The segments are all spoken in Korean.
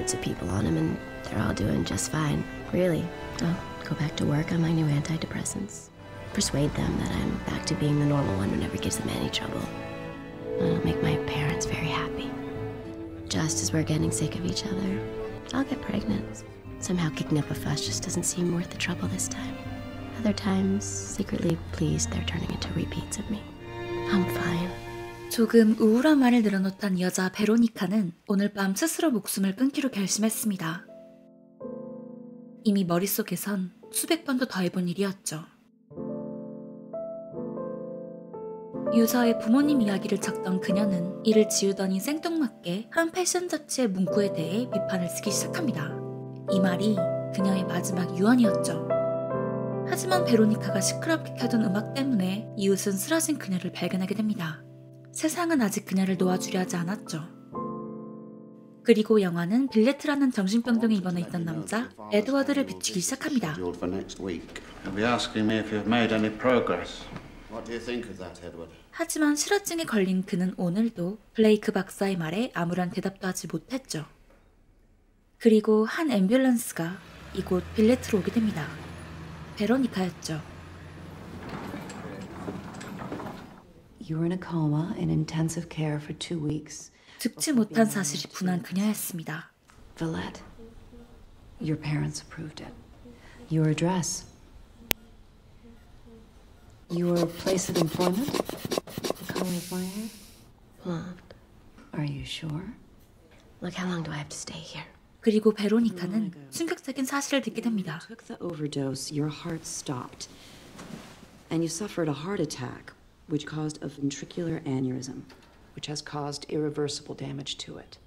loads of people on them, and they're all doing just fine. Really, I'll go back to work on my new antidepressants. Persuade them that I'm back to being the normal one who never gives them any trouble. It'll make my parents very happy. Just as we're getting sick of each other, I'll get pregnant. Somehow kicking up a fuss just doesn't seem worth the trouble this time. Other times, secretly pleased they're turning into repeats of me. I'm fine. 조금 우울한 말을 늘어놓던 여자 베로니카는 오늘 밤 스스로 목숨을 끊기로 결심했습니다. 이미 머릿속에선 수백 번도 더 해본 일이었죠. 유서에 부모님 이야기를 적던 그녀는 이를 지우더니 생뚱맞게 한 패션 잡지의 문구에 대해 비판을 쓰기 시작합니다. 이 말이 그녀의 마지막 유언이었죠. 하지만 베로니카가 시끄럽게 켜둔 음악 때문에 이웃은 쓰러진 그녀를 발견하게 됩니다. 세상은 아직 그녀를 놓아주려 하지 않았죠. 그리고 영화는 빌레트라는 정신병동에 입원해 있던 남자 에드워드를 비추기 시작합니다. 하지만 실화증에 걸린 그는 오늘도 블레이크 박사의 말에 아무런 대답도 하지 못했죠. 그리고 한 앰뷸런스가 이곳 빌레트로 오게 됩니다. 베로니카였죠. You were in a coma in intensive care for 2 weeks. 죽지 못한 사실이 분한 그녀였습니다. Villette, your parents approved it. Your address. Your place of employment? The color of my hair? Blonde. Are you sure? Look, how long do I have to stay here? 그리고 베로니카는 충격적인 사실을 듣게 됩니다. When you took the overdose, your heart stopped. And you suffered a heart attack, which caused a ventricular aneurysm, which has caused irreversible damage to it.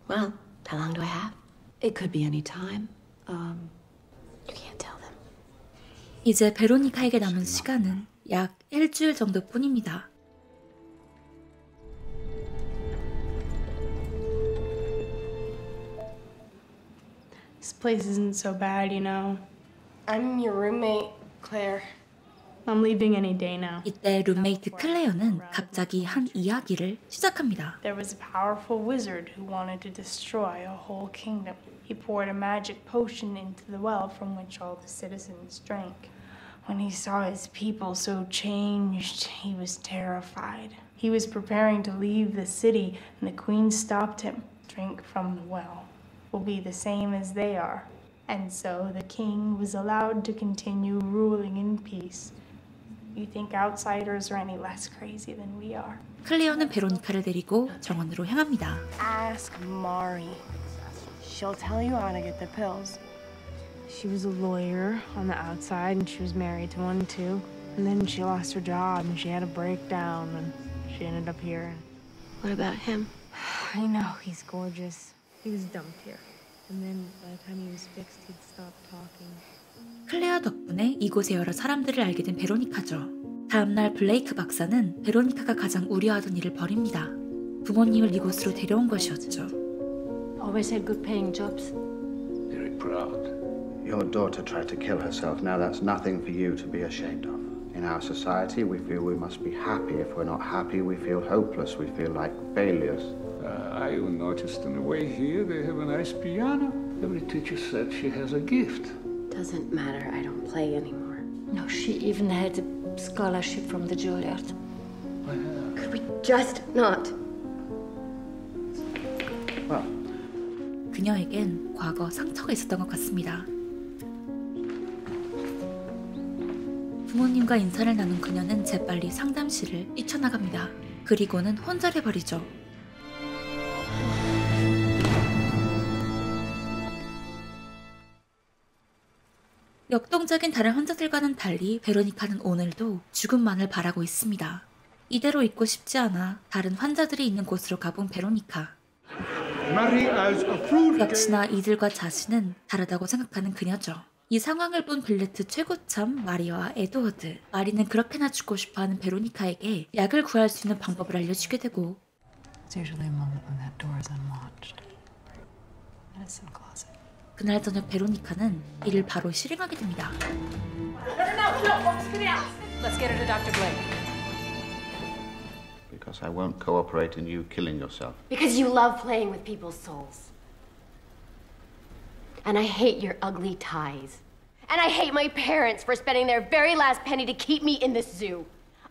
Well, how long do I have? It could be any time. You can't tell them. 이제 베로니카에게 남은 시간은 약 일주일 정도뿐입니다. This place isn't so bad, you know. I'm your roommate, Claire. I'm leaving any day now. 이때 룸메이트 클레어는 갑자기 한 이야기를 시작합니다. There was a powerful wizard who wanted to destroy a whole kingdom. He poured a magic potion into the well from which all the citizens drank. When he saw his people so changed, he was terrified. He was preparing to leave the city, and the queen stopped him. Drink from the well. Will be the same as they are. And so the king was allowed to continue ruling in peace. You think outsiders are any less crazy than we are? 클레어는 베로니카를 데리고 정원으로 향합니다. Ask Mari. She'll tell you how to get the pills. She was a lawyer on the outside, and she was married to one too. And then she lost her job, and she had a breakdown, and she ended up here. What about him? I know, he's gorgeous. He was dumped here. And then by the time he was fixed, he'd stopped talking. 클레어 덕분에 이곳의 여러 사람들을 알게 된 베로니카죠. 다음날 블레이크 박사는 베로니카가 가장 우려하던 일을 벌입니다. 부모님을 이곳으로 데려온 것이었죠. Always had good paying jobs. Very proud. Your daughter tried to kill herself. Now that's nothing for you to be ashamed of. In our society, we feel we must be happy. If we're not happy, we feel hopeless. We feel like failures. I noticed on the way here they have a nice piano. Every teacher said she has a gift. Doesn't matter, I don't play anymore. No, she even had a scholarship from the Juilliard. Could we just not? Well, 그녀에겐 과거 상처가 있었던 것 같습니다. 부모님과 인사를 나눈 그녀는 재빨리 상담실을 뛰쳐나갑니다. 그리고는 혼절해버리죠. 역동적인 다른 환자들과는 달리 베로니카는 오늘도 죽음만을 바라고 있습니다. 이대로 있고 싶지 않아 다른 환자들이 있는 곳으로 가본 베로니카. 역시나 이들과 자신은 다르다고 생각하는 그녀죠. 이 상황을 본 빌레트 최고참 마리와 에드워드. 마리는 그렇게나 죽고 싶어하는 베로니카에게 약을 구할 수 있는 방법을 알려주게 되고 It's usually a moment when that door is unlatched. Medicine closet. 그날 저녁 베로니카는 이를 바로 실행하게 됩니다. Let's get her to Dr. Blake. because I won't cooperate in you killing yourself. Because you love playing with people's souls. And I hate your ugly ties. And I hate my parents for spending their very last penny to keep me in this zoo.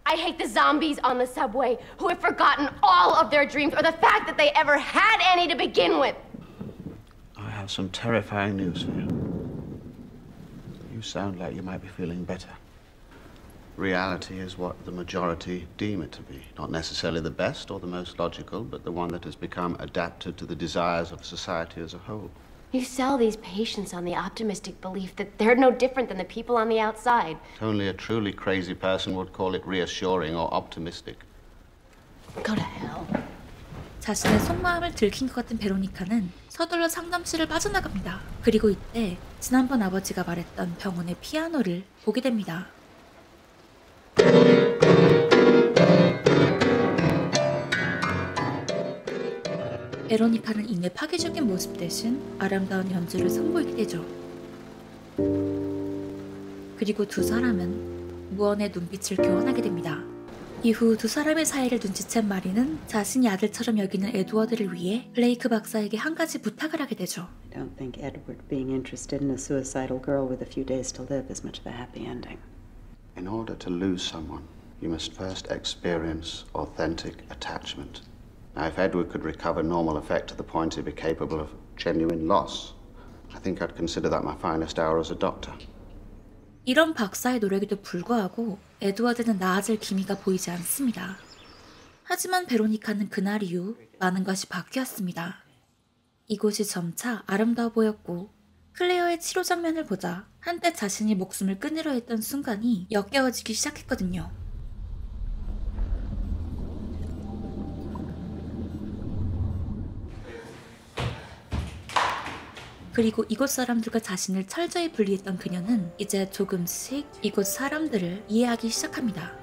I hate the zombies on the subway who have forgotten all of their dreams or the fact that they ever had any to begin with. I have some terrifying news for you. You sound like you might be feeling better. Reality is what the majority deem it to be. Not necessarily the best or the most logical, but the one that has become adapted to the desires of society as a whole. You sell these patients on the optimistic belief that they're no different than the people on the outside. Only a truly crazy person would call it reassuring or optimistic. Go to hell. 자신의 속마음을 들킨 것 같은 베로니카는 서둘러 상담실을 빠져나갑니다. 그리고 이때 지난번 아버지가 말했던 병원의 피아노를 보게 됩니다. 베로니카는 이내 파괴적인 모습 대신 아름다운 연주를 선보이게 되죠. 그리고 두 사람은 무언의 눈빛을 교환하게 됩니다. 이후 두 사람의 사이를 눈치챈 마리는 자신이 아들처럼 여기는 에드워드를 위해 블레이크 박사에게 한 가지 부탁을 하게 되죠. I don't think Edward being interested in a suicidal girl with a few days to live is much of a happy ending. In order to lose someone, you must first experience authentic attachment. Now, if Edward could recover normal affect to the point he'd be capable of genuine loss, I think I'd consider that my finest hour as a doctor. 이런 박사의 노력에도 불구하고 에드워드는 나아질 기미가 보이지 않습니다. 하지만 베로니카는 그날 이후 많은 것이 바뀌었습니다. 이곳이 점차 아름다워 보였고 클레어의 치료 장면을 보자 한때 자신이 목숨을 끊으려 했던 순간이 역겨워지기 시작했거든요. 그리고 이곳 사람들과 자신을 철저히 분리했던 그녀는 이제 조금씩 이곳 사람들을 이해하기 시작합니다.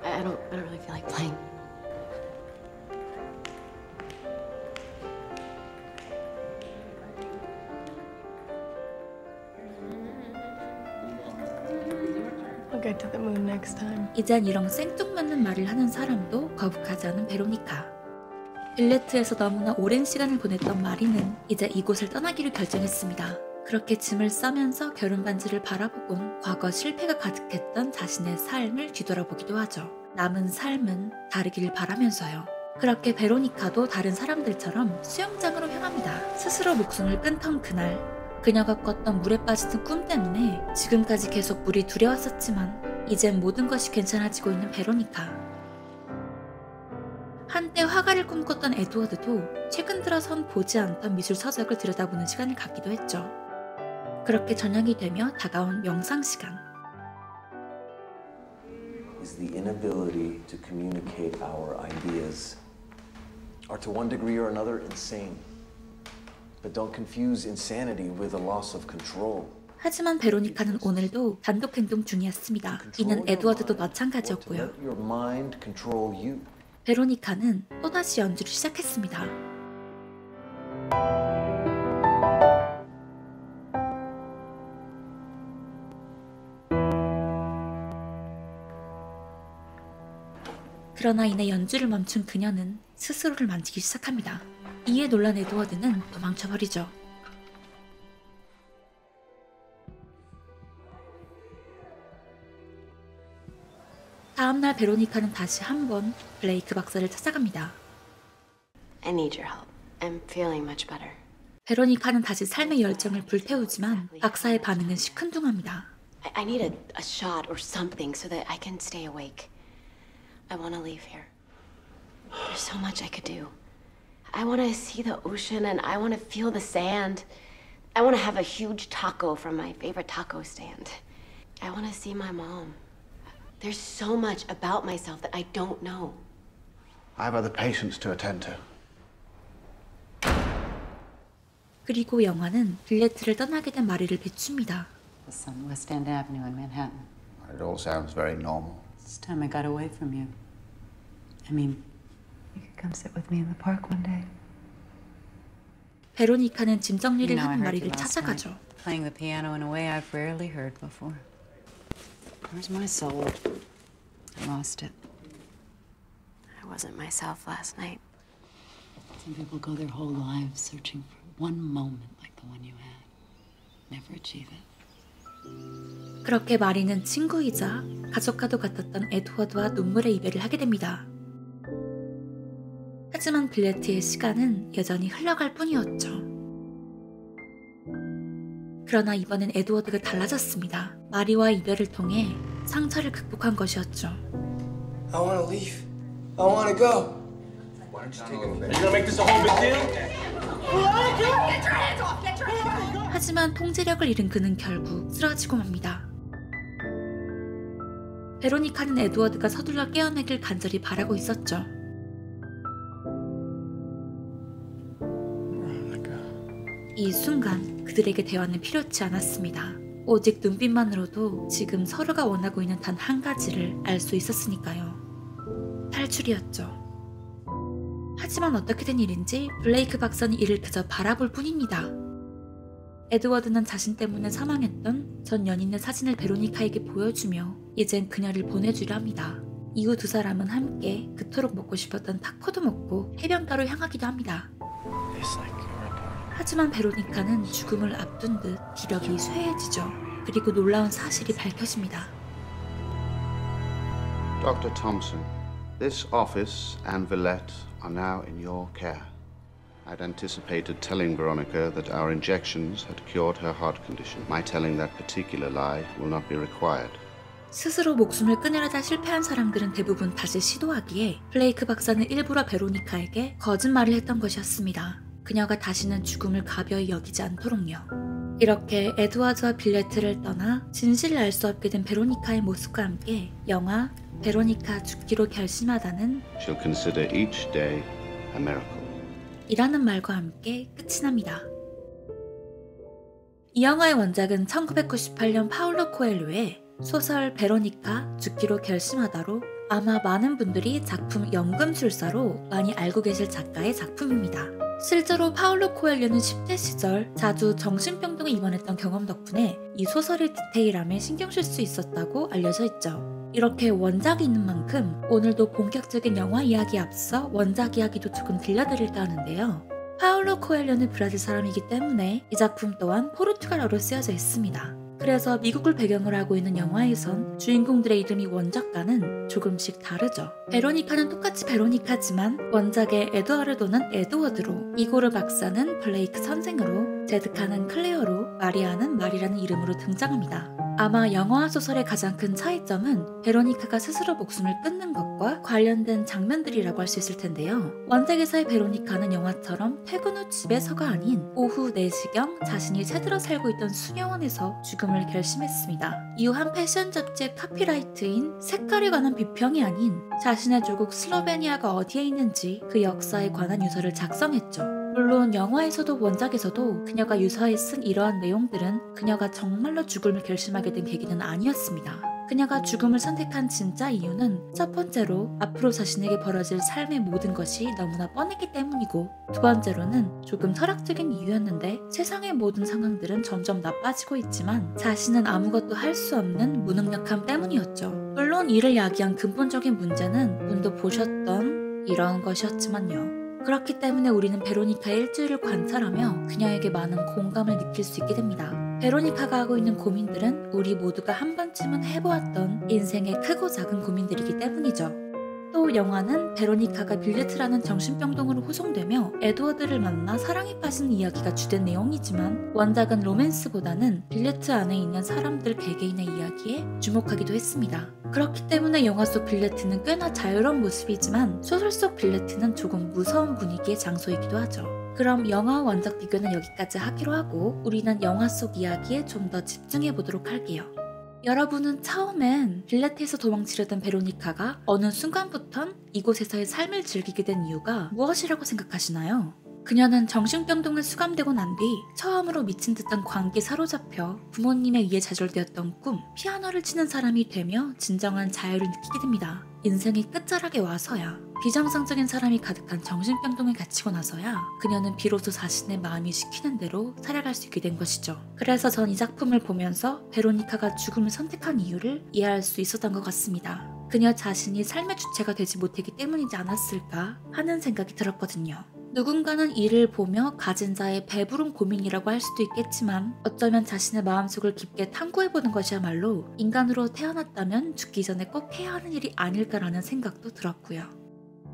I don't really feel like playing. I'll get to the moon next time. 이젠 이런 생뚱맞는 말을 하는 사람도 거북하지 않은 베로니카. 빌레트에서 너무나 오랜 시간을 보냈던 마리는 이제 이곳을 떠나기로 결정했습니다. 그렇게 짐을 싸면서 결혼 반지를 바라보곤 과거 실패가 가득했던 자신의 삶을 뒤돌아보기도 하죠. 남은 삶은 다르기를 바라면서요. 그렇게 베로니카도 다른 사람들처럼 수영장으로 향합니다. 스스로 목숨을 끊던 그날, 그녀가 꿨던 물에 빠지는 꿈 때문에 지금까지 계속 물이 두려웠었지만 이젠 모든 것이 괜찮아지고 있는 베로니카. 한때 화가를 꿈꿨던 에드워드도 최근 들어선 보지 않던 미술 서적을 들여다보는 시간을 갖기도 했죠. 그렇게 저녁이 되며 다가온 명상 시간. Is the inability to communicate our ideas are to one degree or another insane. But don't confuse insanity with a loss of control. 하지만 베로니카는 오늘도 단독 행동 중이었습니다. 이는 에드워드도 마찬가지였고요. 베로니카는 또다시 연주를 시작했습니다. 그러나 이내 연주를 멈춘 그녀는 스스로를 만지기 시작합니다. 이에 놀란 에드워드는 도망쳐버리죠. 다음날 베로니카는 다시 한번 블레이크 박사를 찾아갑니다. I need your help. I'm feeling much better. 베로니카는 다시 삶의 열정을 불태우지만 박사의 반응은 시큰둥합니다. I need a shot or something so that I can stay awake. I want to leave here. There's so much I could do. I want to see the ocean and I want to feel the sand. I want to have a huge taco from my favorite taco stand. I want to see my mom. There's so much about myself that I don't know. I have other patients to attend to. 그리고 영화는 빌레트를 떠나게 된 마리를 비춥니다. It's on West End Avenue in Manhattan. It all sounds very normal. It's time I got away from you. I mean, you could come sit with me in the park one day. 베로니카는 짐 정리를 You know, I 하는 heard you 마리를 last 찾아가죠. night, playing the piano in a way I've rarely heard before. Where's my soul? I lost it. I wasn't myself last night. Some people go their whole lives searching for one moment like the one you had. Never achieve it. 그렇게 마리는 친구이자 가족과도 같았던 에드워드와 눈물의 이별을 하게 됩니다. 하지만 빌레트의 시간은 여전히 흘러갈 뿐이었죠. 그러나 이번엔 에드워드가 달라졌습니다. 마리와 이별을 통해 상처를 극복한 것이었죠. I want to leave. I want to go. Why don't you take a minute? Are you gonna make this a whole big deal? Get your hands off! Get your hands off! 하지만 통제력을 잃은 그는 결국 쓰러지고 맙니다. 베로니카는 에드워드가 서둘러 깨어나길 간절히 바라고 있었죠. 이 순간 그들에게 대화는 필요치 않았습니다. 오직 눈빛만으로도 지금 서로가 원하고 있는 단 한 가지를 알 수 있었으니까요. 탈출이었죠. 하지만 어떻게 된 일인지 블레이크 박사는 이를 그저 바라볼 뿐입니다. 에드워드는 자신 때문에 사망했던 전 연인의 사진을 베로니카에게 보여주며 이젠 그녀를 보내주려 합니다. 이후 두 사람은 함께 그토록 먹고 싶었던 타코도 먹고 해변가로 향하기도 합니다. 하지만 베로니카는 죽음을 앞둔 듯 기력이 쇠해지죠. 그리고 놀라운 사실이 밝혀집니다. Dr. Thompson, this office and Villette are now in your care. I'd anticipated telling Veronica that our injections had cured her heart condition. My telling that particular lie will not be required. 스스로 목숨을 끊으려다 실패한 사람들은 대부분 다시 시도하기에 블레이크 박사는 일부러 베로니카에게 거짓말을 했던 것이었습니다. 그녀가 다시는 죽음을 가벼이 여기지 않도록요. 이렇게 에드워드와 빌레트를 떠나 진실을 알 수 없게 된 베로니카의 모습과 함께 영화 베로니카 죽기로 결심하다는 She'll consider each day a miracle. 이라는 말과 함께 끝이 납니다. 이 영화의 원작은 1998년 파울로 코엘료의 소설 베로니카 죽기로 결심하다로 아마 많은 분들이 작품 연금술사로 많이 알고 계실 작가의 작품입니다. 실제로 파울로 코엘료는 10대 시절 자주 정신병동에 입원했던 경험 덕분에 이 소설의 디테일함에 신경 쓸 수 있었다고 알려져 있죠. 이렇게 원작이 있는 만큼 오늘도 본격적인 영화 이야기에 앞서 원작 이야기도 조금 들려드릴까 하는데요. 파울로 코엘료는 브라질 사람이기 때문에 이 작품 또한 포르투갈어로 쓰여져 있습니다. 그래서 미국을 배경으로 하고 있는 영화에선 주인공들의 이름이 원작과는 조금씩 다르죠. 베로니카는 똑같이 베로니카지만 원작의 에드와르도는 에드워드로, 이고르 박사는 블레이크 선생으로, 제드카는 클레어로, 마리아는 마리라는 이름으로 등장합니다. 아마 영화와 소설의 가장 큰 차이점은 베로니카가 스스로 목숨을 끊는 것과 관련된 장면들이라고 할 수 있을 텐데요. 원작에서의 베로니카는 영화처럼 퇴근 후 집에서가 아닌 오후 4시경 자신이 새들어 살고 있던 수녀원에서 죽음을 결심했습니다. 이후 한 패션 잡지의 카피라이트인 색깔에 관한 비평이 아닌 자신의 조국 슬로베니아가 어디에 있는지 그 역사에 관한 유서를 작성했죠. 물론 영화에서도 원작에서도 그녀가 유서에 쓴 이러한 내용들은 그녀가 정말로 죽음을 결심하게 된 계기는 아니었습니다. 그녀가 죽음을 선택한 진짜 이유는 첫 번째로 앞으로 자신에게 벌어질 삶의 모든 것이 너무나 뻔했기 때문이고, 두 번째로는 조금 철학적인 이유였는데 세상의 모든 상황들은 점점 나빠지고 있지만 자신은 아무것도 할 수 없는 무능력함 때문이었죠. 물론 이를 야기한 근본적인 문제는 눈도 보셨던 이런 것이었지만요. 그렇기 때문에 우리는 베로니카의 일주일을 관찰하며 그녀에게 많은 공감을 느낄 수 있게 됩니다. 베로니카가 하고 있는 고민들은 우리 모두가 한 번쯤은 해보았던 인생의 크고 작은 고민들이기 때문이죠. 또 영화는 베로니카가 빌레트라는 정신병동으로 후송되며 에드워드를 만나 사랑에 빠지는 이야기가 주된 내용이지만 원작은 로맨스보다는 빌레트 안에 있는 사람들 개개인의 이야기에 주목하기도 했습니다. 그렇기 때문에 영화 속 빌레트는 꽤나 자유로운 모습이지만 소설 속 빌레트는 조금 무서운 분위기의 장소이기도 하죠. 그럼 영화와 원작 비교는 여기까지 하기로 하고 우리는 영화 속 이야기에 좀 더 집중해보도록 할게요. 여러분은 처음엔 빌레트에서 도망치려던 베로니카가 어느 순간부턴 이곳에서의 삶을 즐기게 된 이유가 무엇이라고 생각하시나요? 그녀는 정신병동에 수감되고 난 뒤 처음으로 미친 듯한 광기에 사로잡혀 부모님에 의해 좌절되었던 꿈, 피아노를 치는 사람이 되며 진정한 자유를 느끼게 됩니다. 인생의 끝자락에 와서야, 비정상적인 사람이 가득한 정신병동에 갇히고 나서야 그녀는 비로소 자신의 마음이 시키는 대로 살아갈 수 있게 된 것이죠. 그래서 전 이 작품을 보면서 베로니카가 죽음을 선택한 이유를 이해할 수 있었던 것 같습니다. 그녀 자신이 삶의 주체가 되지 못했기 때문이지 않았을까 하는 생각이 들었거든요. 누군가는 이를 보며 가진 자의 배부른 고민이라고 할 수도 있겠지만 어쩌면 자신의 마음속을 깊게 탐구해보는 것이야말로 인간으로 태어났다면 죽기 전에 꼭 해야 하는 일이 아닐까라는 생각도 들었고요.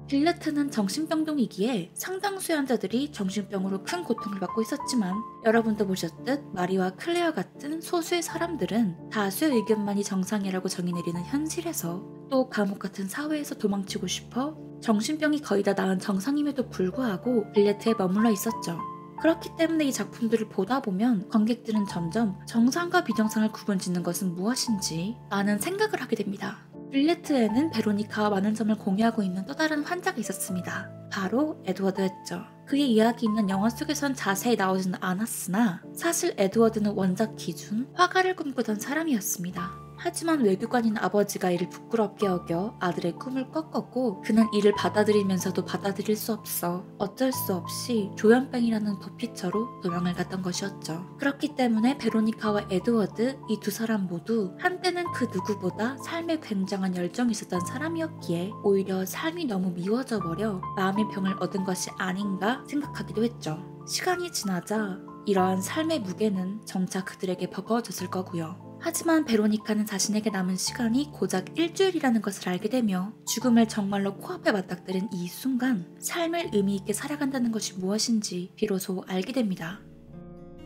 빌레트는 정신병동이기에 상당수의 환자들이 정신병으로 큰 고통을 받고 있었지만 여러분도 보셨듯 마리와 클레어 같은 소수의 사람들은 다수의 의견만이 정상이라고 정의내리는 현실에서 또 감옥 같은 사회에서 도망치고 싶어 정신병이 거의 다 나은 정상임에도 불구하고 빌레트에 머물러 있었죠. 그렇기 때문에 이 작품들을 보다 보면 관객들은 점점 정상과 비정상을 구분짓는 것은 무엇인지 라는 생각을 하게 됩니다. 빌레트에는 베로니카와 많은 점을 공유하고 있는 또 다른 환자가 있었습니다. 바로 에드워드였죠. 그의 이야기는 영화 속에선 자세히 나오지는 않았으나 사실 에드워드는 원작 기준 화가를 꿈꾸던 사람이었습니다. 하지만 외교관인 아버지가 이를 부끄럽게 여겨 아들의 꿈을 꺾었고 그는 이를 받아들이면서도 받아들일 수 없어 어쩔 수 없이 조현병이라는 도피처로 도망을 갔던 것이었죠. 그렇기 때문에 베로니카와 에드워드 이 두 사람 모두 한때는 그 누구보다 삶에 굉장한 열정이 있었던 사람이었기에 오히려 삶이 너무 미워져 버려 마음의 병을 얻은 것이 아닌가 생각하기도 했죠. 시간이 지나자 이러한 삶의 무게는 점차 그들에게 버거워졌을 거고요. 하지만 베로니카는 자신에게 남은 시간이 고작 일주일이라는 것을 알게 되며 죽음을 정말로 코앞에 맞닥뜨린 이 순간 삶을 의미있게 살아간다는 것이 무엇인지 비로소 알게 됩니다.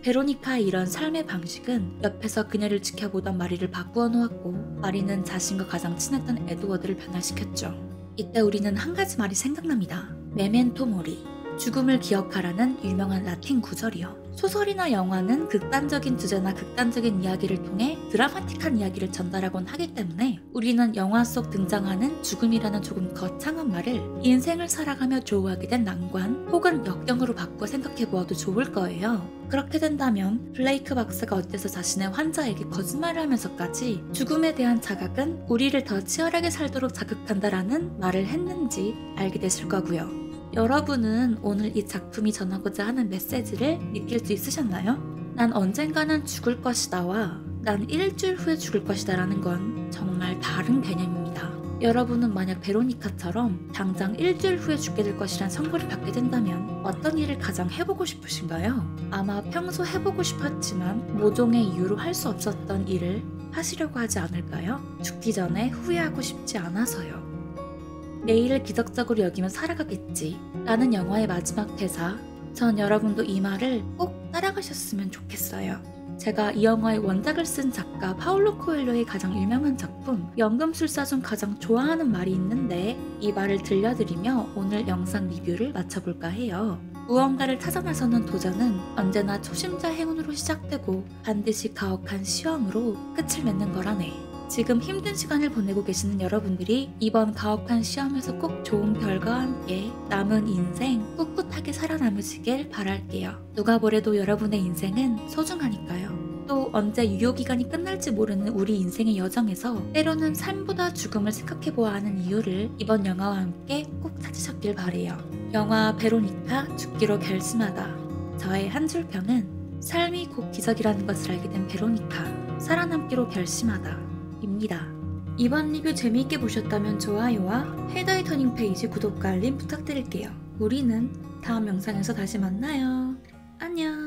베로니카의 이런 삶의 방식은 옆에서 그녀를 지켜보던 마리를 바꾸어 놓았고 마리는 자신과 가장 친했던 에드워드를 변화시켰죠. 이때 우리는 한 가지 말이 생각납니다. 메멘토 모리, 죽음을 기억하라는 유명한 라틴 구절이요. 소설이나 영화는 극단적인 주제나 극단적인 이야기를 통해 드라마틱한 이야기를 전달하곤 하기 때문에 우리는 영화 속 등장하는 죽음이라는 조금 거창한 말을 인생을 살아가며 조우하게 된 난관 혹은 역경으로 바꿔 생각해보아도 좋을 거예요. 그렇게 된다면 블레이크 박사가 어째서 자신의 환자에게 거짓말을 하면서까지 죽음에 대한 자각은 우리를 더 치열하게 살도록 자극한다라는 말을 했는지 알게 되실 거고요. 여러분은 오늘 이 작품이 전하고자 하는 메시지를 느낄 수 있으셨나요? 난 언젠가는 죽을 것이다와 난 일주일 후에 죽을 것이다 라는 건 정말 다른 개념입니다. 여러분은 만약 베로니카처럼 당장 일주일 후에 죽게 될 것이란 선고를 받게 된다면 어떤 일을 가장 해보고 싶으신가요? 아마 평소 해보고 싶었지만 모종의 이유로 할 수 없었던 일을 하시려고 하지 않을까요? 죽기 전에 후회하고 싶지 않아서요. 내일을 기적적으로 여기며 살아가겠지 라는 영화의 마지막 대사, 전 여러분도 이 말을 꼭 따라가셨으면 좋겠어요. 제가 이 영화의 원작을 쓴 작가 파울로 코엘료의 가장 유명한 작품 연금술사 중 가장 좋아하는 말이 있는데 이 말을 들려드리며 오늘 영상 리뷰를 마쳐볼까 해요. 무언가를 찾아 나서는 도전은 언제나 초심자 행운으로 시작되고 반드시 가혹한 시험으로 끝을 맺는 거라네. 지금 힘든 시간을 보내고 계시는 여러분들이 이번 가혹한 시험에서 꼭 좋은 결과와 함께 남은 인생 꿋꿋하게 살아남으시길 바랄게요. 누가 뭐래도 여러분의 인생은 소중하니까요. 또 언제 유효기간이 끝날지 모르는 우리 인생의 여정에서 때로는 삶보다 죽음을 생각해보아야 하는 이유를 이번 영화와 함께 꼭 찾으셨길 바래요. 영화 베로니카 죽기로 결심하다. 저의 한 줄 평은 삶이 곧 기적이라는 것을 알게 된 베로니카, 살아남기로 결심하다 입니다. 이번 리뷰 재미있게 보셨다면 좋아요와 헤더의 터닝 페이지 구독과 알림 부탁드릴게요. 우리는 다음 영상에서 다시 만나요. 안녕.